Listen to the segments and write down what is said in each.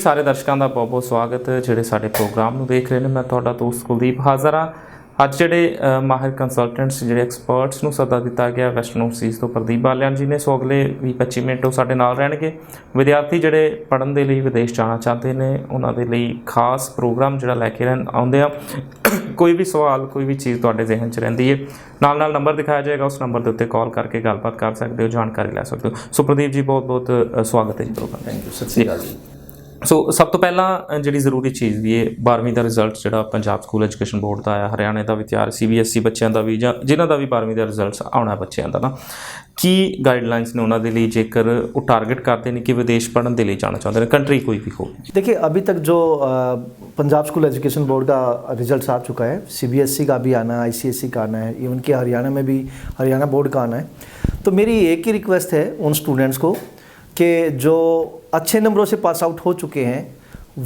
ਸਾਰੇ ਦਰਸ਼ਕਾਂ ਦਾ ਬਹੁਤ ਬਹੁਤ ਸਵਾਗਤ ਜਿਹੜੇ ਸਾਡੇ ਪ੍ਰੋਗਰਾਮ ਨੂੰ ਦੇਖ ਰਹੇ ਨੇ। ਮੈਂ ਤੁਹਾਡਾ ਦੋਸਤ ਕੁਲਦੀਪ ਹਾਜ਼ਰ ਹਾਂ। ਅੱਜ ਜਿਹੜੇ ਮਾਹਿਰ ਕੰਸਲਟੈਂਟਸ ਜਿਹੜੇ ਐਕਸਪਰਟਸ ਨੂੰ ਸੱਦਾ ਦਿੱਤਾ ਗਿਆ ਵੈਸਟਰਨ ਓਵਰਸੀਜ਼ ਤੋਂ ਪ੍ਰਦੀਪ ਬਾਲਿਆਨ ਜੀ ਨੇ, ਸੋ ਅਗਲੇ 20-25 ਮਿੰਟ ਉਹ ਸਾਡੇ ਨਾਲ ਰਹਿਣਗੇ। ਵਿਦਿਆਰਥੀ ਜਿਹੜੇ ਪੜ੍ਹਨ ਦੇ ਲਈ ਵਿਦੇਸ਼ ਜਾਣਾ ਚਾਹੁੰਦੇ ਨੇ ਉਹਨਾਂ ਦੇ ਲਈ ਖਾਸ ਪ੍ਰੋਗਰਾਮ ਜਿਹੜਾ ਲੈ ਕੇ ਆਉਂਦੇ ਆ। ਕੋਈ ਵੀ ਸਵਾਲ ਕੋਈ ਵੀ ਚੀਜ਼ ਤੁਹਾਡੇ ਜ਼ਿਹਨ 'ਚ ਰਹਿੰਦੀ ਹੈ, ਨਾਲ ਨੰਬਰ ਦਿਖਾਇਆ ਜਾਏਗਾ, ਉਸ ਨੰਬਰ ਦੇ ਉੱਤੇ ਕਾਲ ਕਰਕੇ ਗੱਲਬਾਤ ਕਰ ਸਕਦੇ ਹੋ, ਜਾਣਕਾਰੀ ਲੈ ਸਕਦੇ ਹੋ। ਸੋ ਪ੍ਰਦੀਪ ਜੀ ਬਹੁਤ ਬਹੁਤ ਸਵਾਗਤ ਹੈ ਜੀ ਪ੍ਰੋਗਰਾਮ। ਥੈਂਕ ਯੂ, ਸਤਿ ਸ਼੍ਰੀ ਅਕਾਲ ਜੀ। ਸੋ ਸਭ ਤੋਂ ਪਹਿਲਾਂ ਜਿਹੜੀ ਜ਼ਰੂਰੀ ਚੀਜ਼ ਵੀ ਹੈ, 12ਵੀਂ ਦਾ ਰਿਜ਼ਲਟ ਜਿਹੜਾ ਪੰਜਾਬ ਸਕੂਲ ਐਜੂਕੇਸ਼ਨ ਬੋਰਡ ਦਾ ਆਇਆ, ਹਰਿਆਣੇ ਦਾ ਵੀ ਤਿਆਰ, CBSE ਬੱਚਿਆਂ ਦਾ ਵੀ, ਜਾਂ ਜਿਨ੍ਹਾਂ ਦਾ ਵੀ 12ਵੀਂ ਦਾ ਰਿਜ਼ਲਟ ਆਉਣਾ ਬੱਚਿਆਂ ਦਾ ਨਾ, ਕੀ गाइडलाइंस ने उन्होंने लिए जेकर वो टारगेट करते हैं कि विदेश पढ़ने के लिए जाना चाहते हैं, कंट्री कोई भी हो? देखिए, अभी तक जो पंजाब स्कूल एजुकेशन बोर्ड का रिजल्ट आ चुका है, CBSE का भी आना है, ICSE का आना है, इवन के हरियाणा में भी हरियाणा बोर्ड का आना है। तो मेरी एक ही रिक्वेस्ट है उन स्टूडेंट्स को कि जो अच्छे नंबरों से पास आउट हो चुके हैं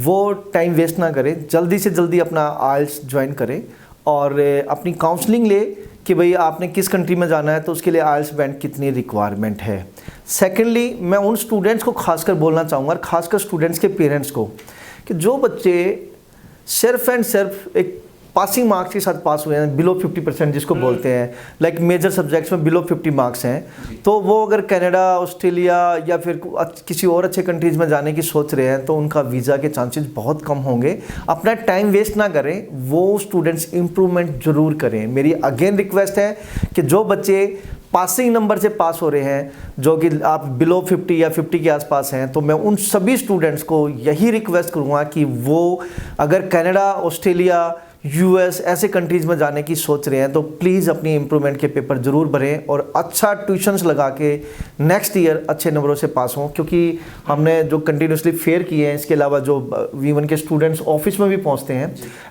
वो टाइम वेस्ट ना करें, जल्दी से जल्दी अपना IELTS ज्वाइन करें और अपनी काउंसलिंग ले कि भाई आपने किस कंट्री में जाना है, तो उसके लिए IELTS बैंड कितनी रिक्वायरमेंट है। सेकेंडली, मैं उन स्टूडेंट्स को खासकर बोलना चाहूँगा, खासकर स्टूडेंट्स के पेरेंट्स को, कि जो बच्चे सिर्फ एंड सिर्फ एक पासिंग मार्क्स के साथ पास हुए हैं, बिलो 50% जिसको बोलते हैं, लाइक मेजर सब्जेक्ट्स में बिलो 50 मार्क्स हैं, तो वो अगर कनाडा, ऑस्ट्रेलिया या फिर किसी और अच्छे कंट्रीज़ में जाने की सोच रहे हैं तो उनका वीज़ा के चांसेस बहुत कम होंगे। अपना टाइम वेस्ट ना करें, वो स्टूडेंट्स इम्प्रूवमेंट ज़रूर करें। मेरी अगेन रिक्वेस्ट है कि जो बच्चे पासिंग नंबर से पास हो रहे हैं, जो कि आप बिलो 50 या 50 के आसपास हैं, तो मैं उन सभी स्टूडेंट्स को यही रिक्वेस्ट करूँगा कि वो अगर कनाडा, ऑस्ट्रेलिया, US ऐसे कंट्रीज़ में जाने की सोच रहे हैं तो प्लीज़ अपनी इम्प्रूवमेंट के पेपर ज़रूर भरें और अच्छा ट्यूशन्स लगा के नेक्स्ट ईयर अच्छे नंबरों से पास हों। क्योंकि हमने जो कंटिन्यूसली फेयर किए हैं, इसके अलावा जो V1 के स्टूडेंट्स ऑफिस में भी पहुंचते हैं,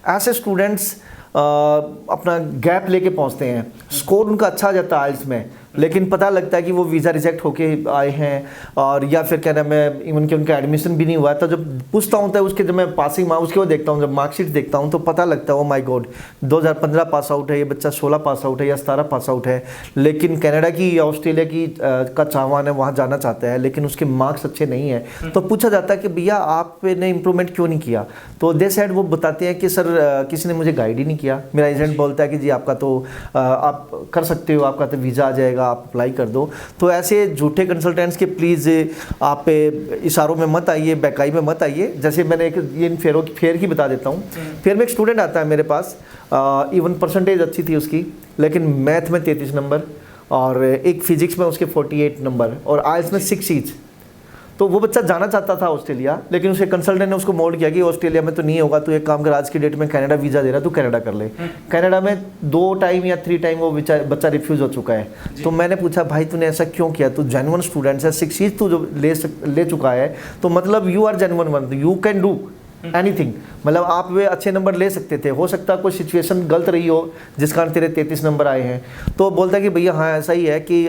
ऐसे स्टूडेंट्स अपना गैप लेके पहुंचते हैं, स्कोर उनका अच्छा आ जाता है IELTS में, लेकिन पता लगता है कि वो वीज़ा रिजेक्ट होके आए हैं, और या फिर क्या नाम है, इवन के उनका एडमिशन भी नहीं हुआ है। तो जब पूछता हूँ तो उसके जब मैं पासिंग मार्क्स उसके बाद देखता हूँ, जब मार्कशीट देखता हूँ तो पता लगता है oh my God 2015 pass out है ये बच्चा, 16 पास आउट है या 17 पास आउट है, लेकिन कनाडा की या ऑस्ट्रेलिया की का चाहवान है, वहाँ जाना चाहता है, लेकिन उसके मार्क्स अच्छे नहीं हैं। तो पूछा जाता है कि भैया आपने इम्प्रूवमेंट क्यों नहीं किया? तो दे साइड वो बताते हैं कि सर किसी ने मुझे गाइड ही नहीं किया। मेरा एजेंट बोलता है कि जी आपका तो आप कर सकते हो, आपका तो वीज़ा आ जाएगा, आप अप्लाई कर दो। तो ऐसे झूठे कंसल्टेंट्स के प्लीज़ आप इशारों में मत आइए, बहकाई में मत आइए। जैसे मैंने एक ये इन फेयर की बता देता हूँ। फेयर में एक स्टूडेंट आता है मेरे पास, इवन परसेंटेज अच्छी थी उसकी, लेकिन मैथ में 33 नंबर और एक फिजिक्स में उसके 48 नंबर और IELTS में 6 चीज़। तो वो बच्चा जाना चाहता था ऑस्ट्रेलिया, लेकिन उसके कंसल्टेंट ने उसको मोल्ड किया कि ऑस्ट्रेलिया में तो नहीं होगा, तो एक काम कर, आज की डेट में कनाडा वीज़ा दे रहा, तू कनाडा कर ले। कनाडा में 2 टाइम या 3 टाइम वो बच्चा रिफ्यूज़ हो चुका है। तो मैंने पूछा भाई तूने ऐसा क्यों किया? तू जेन्युइन स्टूडेंट्स है, 6 चीज़ तू जो ले चुका है, तो मतलब you are genuine one, you can do anything. मतलब आप वे अच्छे नंबर ले सकते थे, हो सकता है कोई सिचुएशन गलत रही हो जिस कारण तेरे 33 नंबर आए हैं। तो बोलता है कि भैया हाँ ऐसा ही है कि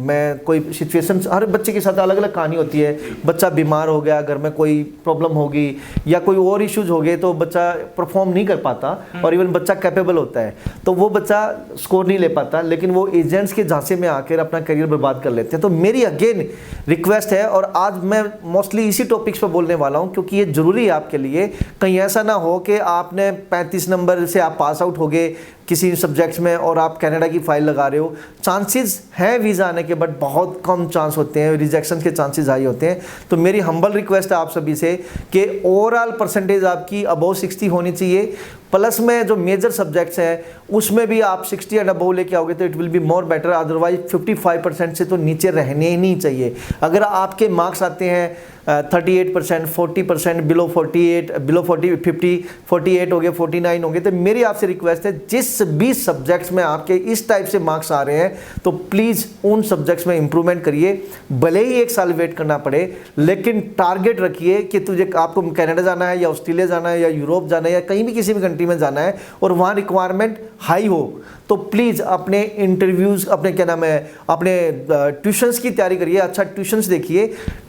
मैं कोई सिचुएशन, हर बच्चे के साथ अलग अलग कहानी होती है। बच्चा बीमार हो गया, घर में कोई प्रॉब्लम होगी या कोई और इश्यूज हो गए तो बच्चा परफॉर्म नहीं कर पाता, और इवन बच्चा कैपेबल होता है तो वो बच्चा स्कोर नहीं ले पाता, लेकिन वो एजेंट्स के झांसे में आकर अपना करियर बर्बाद कर लेते हैं। तो मेरी अगेन रिक्वेस्ट है, और आज मैं मोस्टली इसी टॉपिक्स पर बोलने वाला हूँ क्योंकि ये ज़रूरी है आपके लिए। कहीं ऐसा ना हो कि आपने 35 नंबर से आप पास आउट हो गए किसी सब्जेक्ट्स में और आप कनाडा की फाइल लगा रहे हो। चांसेस हैं वीज़ा आने के, बट बहुत कम चांस होते हैं, रिजेक्शन के चांसेस हाई होते हैं। तो मेरी हम्बल रिक्वेस्ट है आप सभी से कि ओवरऑल परसेंटेज आपकी अबव 60 होनी चाहिए, प्लस में जो मेजर सब्जेक्ट्स हैं उसमें भी आप 60 एंड अबव लेके आओगे तो it will be more better. Otherwise 55% से तो नीचे रहने ही नहीं चाहिए। अगर आपके मार्क्स आते हैं 38%, 40%, बिलो 48, बिलो 40, 50, 48 हो गए, 49 हो गए, तो मेरी आपसे रिक्वेस्ट है जिस 20 सब्जेक्ट्स में आपके इस टाइप से मार्क्स आ रहे हैं तो प्लीज़ उन सब्जेक्ट्स में इंप्रूवमेंट करिए। भले ही 1 साल वेट करना पड़े, लेकिन टारगेट रखिए कि तुझे आपको कनाडा जाना है या ऑस्ट्रेलिया जाना है या यूरोप जाना है या कहीं भी किसी भी कंट्री में जाना है और वहाँ रिक्वायरमेंट हाई हो, तो प्लीज़ अपने इंटरव्यूज़, अपने क्या नाम है, अपने ट्यूशन्स की तैयारी करिए। अच्छा ट्यूशन्स देखिए,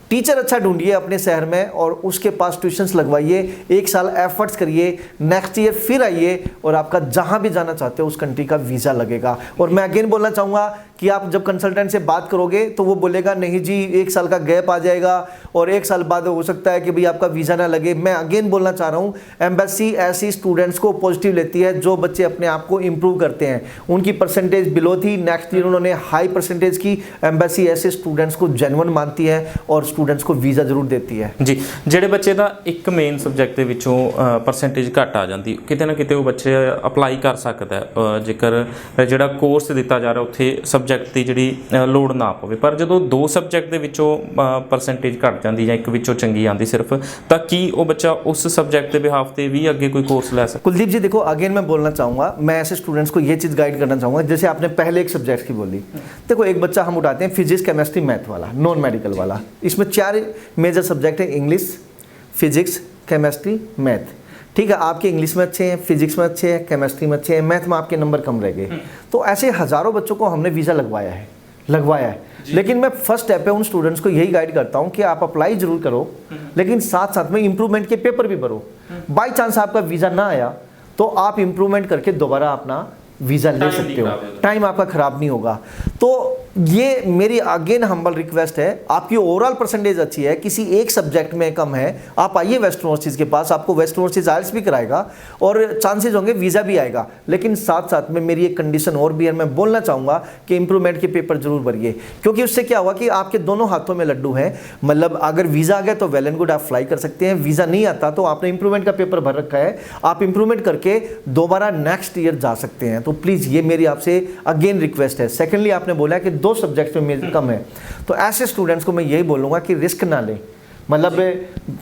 टीचर अच्छा ढूंढिए अपने शहर में और उसके पास ट्यूशन्स लगवाइए, 1 साल एफर्ट्स करिए, नेक्स्ट ईयर फिर आइए और आपका जहां भी जाना चाहते हो उस कंट्री का वीज़ा लगेगा। और मैं अगेन बोलना चाहूँगा कि आप जब कंसल्टेंट से बात करोगे तो वो बोलेगा नहीं जी 1 साल का गैप आ जाएगा और 1 साल बाद हो सकता है कि भाई आपका वीज़ा ना लगे। मैं अगेन बोलना चाह रहा हूँ, एम्बेसी ऐसी स्टूडेंट्स को पॉजिटिव लेती है जो बच्चे अपने आप को इम्प्रूव करते हैं। उनकी परसेंटेज बिलो थी, नेक्स्ट ईयर उन्होंने हाई परसेंटेज की। एम्बेसी ऐसे स्टूडेंट्स को जेन्युइन मानती है और स्टूडेंट्स को वीज़ा ਜ਼ਰੂਰ देती है ਜੀ। ਜਿਹੜੇ ਬੱਚੇ ਦਾ ਇੱਕ ਮੇਨ ਸਬਜੈਕਟ ਦੇ ਵਿੱਚੋਂ ਪਰਸੈਂਟੇਜ ਘੱਟ ਆ ਜਾਂਦੀ, ਕਿਤੇ ਨਾ ਕਿਤੇ ਉਹ ਬੱਚੇ ਅਪਲਾਈ ਕਰ ਸਕਦਾ ਜੇਕਰ ਜਿਹੜਾ ਕੋਰਸ ਦਿੱਤਾ ਜਾ ਰਿਹਾ ਉੱਥੇ ਸਬਜੈਕਟ ਦੀ ਜਿਹੜੀ ਲੋੜ ਨਾ ਪਵੇ। ਪਰ ਜਦੋਂ 2 ਸਬਜੈਕਟ ਦੇ ਵਿੱਚੋਂ ਪਰਸੈਂਟੇਜ ਘੱਟ ਜਾਂਦੀ ਜਾਂ ਇੱਕ ਵਿੱਚੋਂ ਚੰਗੀ ਆਉਂਦੀ ਸਿਰਫ, ਤਾਂ ਕੀ ਉਹ ਬੱਚਾ ਉਸ ਸਬਜੈਕਟ ਦੇ ਬਿਹਾਫ ਤੇ ਵੀ ਅੱਗੇ कोई कोर्स ले सकता? कुलदीप जी देखो, अगेन मैं बोलना चाहूँगा, मैं ऐसे स्टूडेंट्स को ये चीज़ गाइड करना चाहूँगा, जैसे आपने पहले एक सब्जेक्ट की बोली। देखो एक बच्चा हम उठाते हैं फिजिक्स केमिस्ट्री मैथ वाला, नॉन मेडिकल वाला। इसमें 4 मेजर सब्जेक्ट है, इंग्लिश, फिजिक्स, केमिस्ट्री, मैथ। ठीक है, आपके इंग्लिश में अच्छे हैं, फिजिक्स में अच्छे हैं, केमिस्ट्री में अच्छे हैं, मैथ में आपके नंबर कम रह गए। तो ऐसे हज़ारों बच्चों को हमने वीज़ा लगवाया है। लेकिन मैं फर्स्ट स्टेप पे उन स्टूडेंट्स को यही गाइड करता हूँ कि आप अप्लाई जरूर करो, लेकिन साथ साथ में इम्प्रूवमेंट के पेपर भी भरो। बाई चांस आपका वीज़ा ना आया तो आप इम्प्रूवमेंट करके दोबारा अपना वीज़ा ले सकते हो, टाइम आपका ख़राब नहीं होगा। तो ये मेरी अगेन हम्बल रिक्वेस्ट है, आपकी ओवरऑल परसेंटेज अच्छी है, किसी एक सब्जेक्ट में कम है, आप आइए वेस्टर्न ओवरसीज़ के पास, आपको वेस्टर्न ओवरसीज़ आइल्स भी कराएगा और चांसेस होंगे वीज़ा भी आएगा। लेकिन साथ साथ में मेरी एक कंडीशन और भी है, मैं बोलना चाहूँगा कि इम्प्रूवमेंट के पेपर जरूर भरिए, क्योंकि उससे क्या हुआ कि आपके दोनों हाथों में लड्डू हैं। मतलब अगर वीज़ा आ गया तो वेल एंड गुड, आप फ्लाई कर सकते हैं, वीज़ा नहीं आता तो आपने इम्प्रूवमेंट का पेपर भर रखा है, आप इम्प्रूवमेंट करके दोबारा नेक्स्ट ईयर जा सकते हैं। तो प्लीज़ ये मेरी आपसे अगेन रिक्वेस्ट है। सेकेंडली आपने बोला कि 2 सब्जेक्ट में कम है, तो ऐसे स्टूडेंट्स को मैं यही बोलूँगा कि रिस्क ना लें। मतलब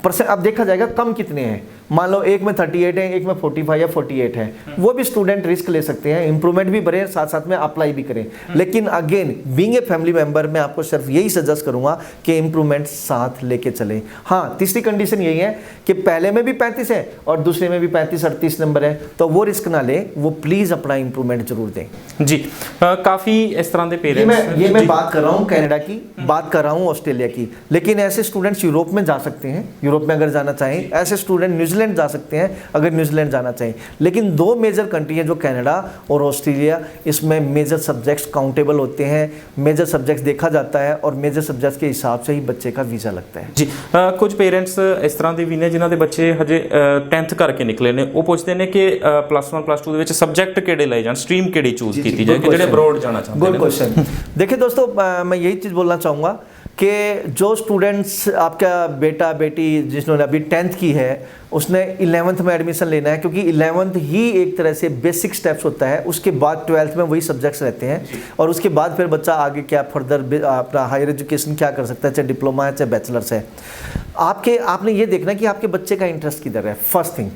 परसेंट अब देखा जाएगा कम कितने हैं, मान लो एक में 38 है, एक में 45 या 48 है, वो भी स्टूडेंट रिस्क ले सकते हैं, इंप्रूवमेंट भी भरें, साथ साथ में अप्लाई भी करें। लेकिन again being a family member मैं आपको सिर्फ यही सजेस्ट करूंगा कि इंप्रूवमेंट साथ लेके चलें। हाँ, तीसरी कंडीशन यही है कि पहले में भी 35 है और दूसरे में भी 35-38 नंबर है, तो वो रिस्क ना लें, वो प्लीज़ अपना इंप्रूवमेंट जरूर दें। जी, काफ़ी इस तरह के पेरेंट्स, ये मैं बात कर रहा हूँ कनाडा की, बात कर रहा हूँ ऑस्ट्रेलिया की, लेकिन ऐसे स्टूडेंट्स यूरोप में जा सकते हैं, यूरोप में अगर जाना चाहें, ऐसे स्टूडेंट न्यूजीलैंड जा सकते हैं अगर न्यूजीलैंड जाना चाहें। लेकिन 2 मेजर कंट्री हैं जो कनाडा और ऑस्ट्रेलिया, इसमें मेजर सब्जेक्ट्स काउंटेबल होते हैं, मेजर सब्जेक्ट्स देखा जाता है और मेजर सब्जेक्ट्स के हिसाब से ही बच्चे का वीज़ा लगता है। जी, कुछ पेरेंट्स इस तरह के भी ने जिन्हों के बच्चे हजे 10th करके निकले ने, वो पूछते हैं कि +1 +2 ਦੇ ਵਿੱਚ सब्जेक्ट ਕਿਹੜੇ ਲਏ ਜਾਣ, स्ट्रीम ਕਿਹੜੀ ਚੂਜ਼ ਕੀਤੀ ਜਾਏ ਕਿ ਜਿਹੜੇ ਅਬਰੋਡ ਜਾਣਾ ਚਾਹੁੰਦੇ गुड क्वेश्चन। देखिए दोस्तों, मैं यही चीज़ बोलना चाहूँगा कि जो स्टूडेंट्स, आपका बेटा बेटी जिन्होंने अभी 10th की है, उसने 11th में एडमिशन लेना है, क्योंकि 11th ही एक तरह से बेसिक स्टेप्स होता है, उसके बाद 12th में वही सब्जेक्ट्स रहते हैं और उसके बाद फिर बच्चा आगे क्या फर्दर अपना हायर एजुकेशन क्या कर सकता है, चाहे डिप्लोमा है चाहे बैचलर्स है। आपने ये देखना कि आपके बच्चे का इंटरेस्ट किधर है। फर्स्ट थिंग,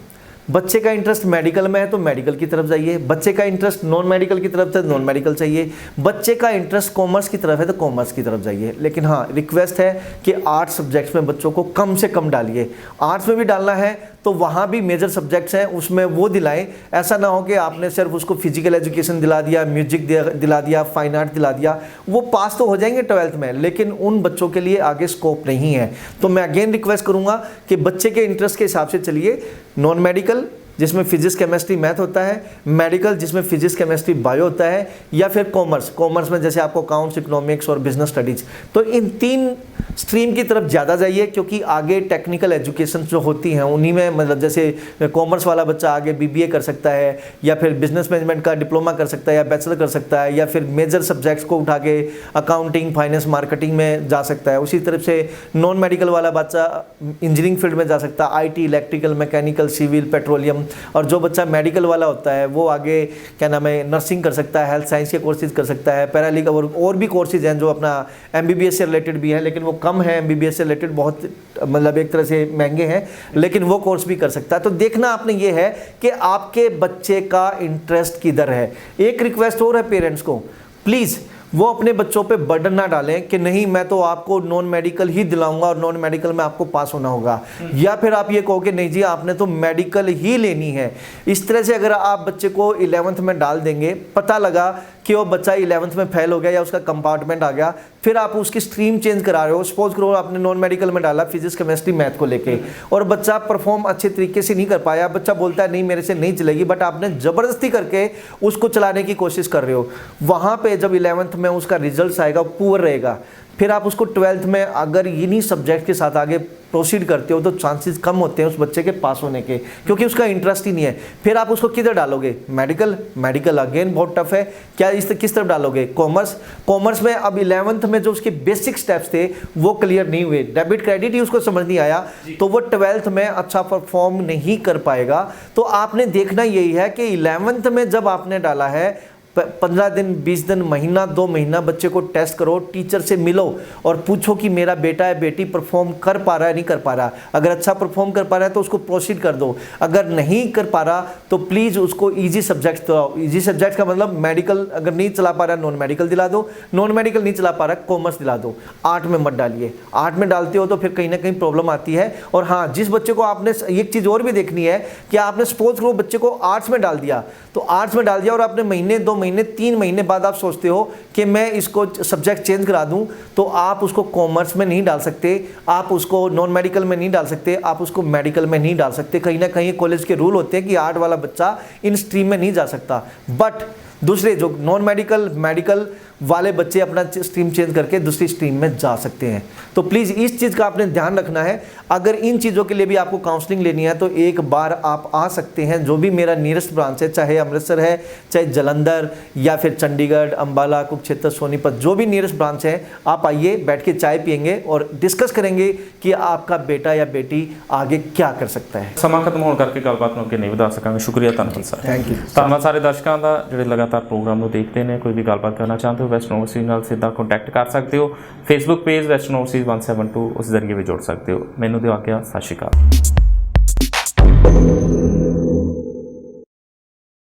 बच्चे का इंटरेस्ट मेडिकल में है तो मेडिकल की तरफ जाइए, बच्चे का इंटरेस्ट नॉन मेडिकल की तरफ है नॉन मेडिकल चाहिए, बच्चे का इंटरेस्ट कॉमर्स की तरफ है तो कॉमर्स की तरफ जाइए। लेकिन हाँ, रिक्वेस्ट है कि 8 सब्जेक्ट्स में बच्चों को कम से कम डालिए। आर्ट्स में भी डालना है तो वहाँ भी मेजर सब्जेक्ट्स हैं, उसमें वो दिलाएं। ऐसा ना हो कि आपने सिर्फ उसको फिजिकल एजुकेशन दिला दिया, म्यूजिक दिला दिया, फाइन आर्ट दिला दिया, वो पास तो हो जाएंगे 12th में, लेकिन उन बच्चों के लिए आगे स्कोप नहीं है। तो मैं अगेन रिक्वेस्ट करूँगा कि बच्चे के इंटरेस्ट के हिसाब से चलिए, नॉन मेडिकल जिसमें फिजिक्स केमिस्ट्री मैथ होता है, मेडिकल जिसमें फिजिक्स केमिस्ट्री बायो होता है, या फिर कॉमर्स में जैसे आपको अकाउंट्स, इकोनॉमिक्स और बिजनेस स्टडीज़। तो इन 3 स्ट्रीम की तरफ ज़्यादा जाइए, क्योंकि आगे टेक्निकल एजुकेशन जो होती हैं उन्हीं में, मतलब जैसे कॉमर्स वाला बच्चा आगे BBA कर सकता है, या फिर बिजनेस मैनेजमेंट का डिप्लोमा कर सकता है या बैचलर कर सकता है, या फिर मेजर सब्जेक्ट्स को उठा के अकाउंटिंग, फाइनेंस, मार्केटिंग में जा सकता है। उसी तरफ से नॉन मेडिकल वाला बच्चा इंजीनियरिंग फील्ड में जा सकता है, IT, electrical, mechanical, civil, petroleum. और जो बच्चा मेडिकल वाला होता है वो आगे क्या नाम है, नर्सिंग कर सकता है, हेल्थ साइंस के कोर्सेज कर सकता है, पैरालीगल और भी कोर्सेज हैं जो अपना MBBS से रिलेटेड भी है, लेकिन वो कम है, MBBS से रिलेटेड बहुत मतलब एक तरह से महंगे हैं, लेकिन वो कोर्स भी कर सकता है। तो देखना आपने ये है कि आपके बच्चे का इंटरेस्ट किधर है। एक रिक्वेस्ट और है पेरेंट्स को, प्लीज़ वो अपने बच्चों पे बर्डन ना डालें कि नहीं मैं तो आपको नॉन मेडिकल ही दिलाऊंगा और नॉन मेडिकल में आपको पास होना होगा, या फिर आप ये कहो कि नहीं जी आपने तो मेडिकल ही लेनी है। इस तरह से अगर आप बच्चे को 11th में डाल देंगे, पता लगा कि वो बच्चा 11th में फेल हो गया या उसका कंपार्टमेंट आ गया, फिर आप उसकी स्ट्रीम चेंज करा रहे हो। सपोज करो आपने नॉन मेडिकल में डाला फिजिक्स केमिस्ट्री मैथ को लेके, और बच्चा परफॉर्म अच्छे तरीके से नहीं कर पाया, बच्चा बोलता है नहीं मेरे से नहीं चलेगी, बट आपने ज़बरदस्ती करके उसको चलाने की कोशिश कर रहे हो। वहाँ पे जब 11th में उसका रिजल्ट आएगा पुअर रहेगा, फिर आप उसको 12th में अगर इन्हीं सब्जेक्ट के साथ आगे प्रोसीड करते हो तो चांसेस कम होते हैं उस बच्चे के पास होने के, क्योंकि उसका इंटरेस्ट ही नहीं है। फिर आप उसको किधर डालोगे? मेडिकल अगेन बहुत टफ है। क्या किस तरफ डालोगे? कॉमर्स में अब 11th में जो उसके बेसिक स्टेप्स थे वो क्लियर नहीं हुए, डेबिट क्रेडिट ही उसको समझ नहीं आया, तो वो 12th में अच्छा परफॉर्म नहीं कर पाएगा। तो आपने देखना यही है कि 11th में जब आपने डाला है 15 दिन 20 दिन महीना 2 महीना बच्चे को टेस्ट करो, टीचर से मिलो और पूछो कि मेरा बेटा या बेटी परफॉर्म कर पा रहा है नहीं कर पा रहा। अगर अच्छा परफॉर्म कर पा रहा है तो उसको प्रोसीड कर दो, अगर नहीं कर पा रहा तो प्लीज़ उसको इजी सब्जेक्ट दिलाओ। इजी सब्जेक्ट का मतलब मेडिकल अगर नहीं चला पा रहा नॉन मेडिकल दिला दो, नॉन मेडिकल नहीं चला पा रहा कॉमर्स दिला दो। आर्ट में मत डालिए, आर्ट में डालते हो तो फिर कहीं ना कहीं प्रॉब्लम आती है। और हाँ, जिस बच्चे को आपने एक चीज़ और भी देखनी है कि आपने सपोज करो बच्चे को आर्ट्स में डाल दिया, तो आर्ट्स में डाल दिया और आपने महीने 2 महीने 3 महीने बाद आप सोचते हो कि मैं इसको सब्जेक्ट चेंज करा दूं, तो आप उसको कॉमर्स में नहीं डाल सकते, आप उसको नॉन मेडिकल में नहीं डाल सकते, आप उसको मेडिकल में नहीं डाल सकते। कहीं ना कहीं कॉलेज के रूल होते हैं कि आर्ट वाला बच्चा इन स्ट्रीम में नहीं जा सकता, बट दूसरे जो नॉन मेडिकल मेडिकल वाले बच्चे अपना स्ट्रीम चेंज करके दूसरी स्ट्रीम में जा सकते हैं। तो प्लीज़ इस चीज़ का आपने ध्यान रखना है। अगर इन चीज़ों के लिए भी आपको काउंसलिंग लेनी है तो एक बार आप आ सकते हैं, जो भी मेरा नियरेस्ट ब्रांच है, चाहे अमृतसर है, चाहे जलंधर या फिर चंडीगढ़, अंबाला, कुरुक्षेत्र, सोनीपत, जो भी नियरेस्ट ब्रांच है, आप आइए, बैठ के चाय पियेंगे और डिस्कस करेंगे कि आपका बेटा या बेटी आगे क्या कर सकता है। ਸਮਾਂ ਖਤਮ ਹੋਣ ਕਰਕੇ ਗੱਲਬਾਤ ਨੂੰ ਅੱਗੇ ਨਹੀਂ ਵਧਾ ਸਕਾਂਗੇ। ਸ਼ੁਕਰੀਆ ਧੰਨਵਾਦ ਸਰ। Thank you. ਧੰਨਵਾਦ ਸਾਰੇ ਦਰਸ਼ਕਾਂ ਦਾ ਜਿਹੜੇ ਲਗਾਤਾਰ ਪ੍ਰੋਗਰਾਮ ਨੂੰ ਦੇਖਦੇ ਨੇ। ਕੋਈ ਵੀ ਗੱਲਬਾਤ ਕਰਨਾ ਚਾਹੁੰਦੇ ਹੋ ਵੈਸਟਰਨ ਓਵਰਸੀਜ਼ ਨਾਲ ਸਿੱਧਾ ਕੰਟੈਕਟ ਕਰ ਸਕਦੇ ਹੋ। ਫੇਸਬੁੱਕ ਪੇਜ ਵੈਸਟਰਨ ਓਵਰਸੀਜ਼ 172 ਉਸ ਜ਼ਰੀਏ ਵੀ ਜੁੜ ਸਕਦੇ ਹੋ। ਮੈਨੂੰ ਦਿਓ ਆਗਿਆ, ਸਤਿ ਸ਼੍ਰੀ ਅਕਾਲ।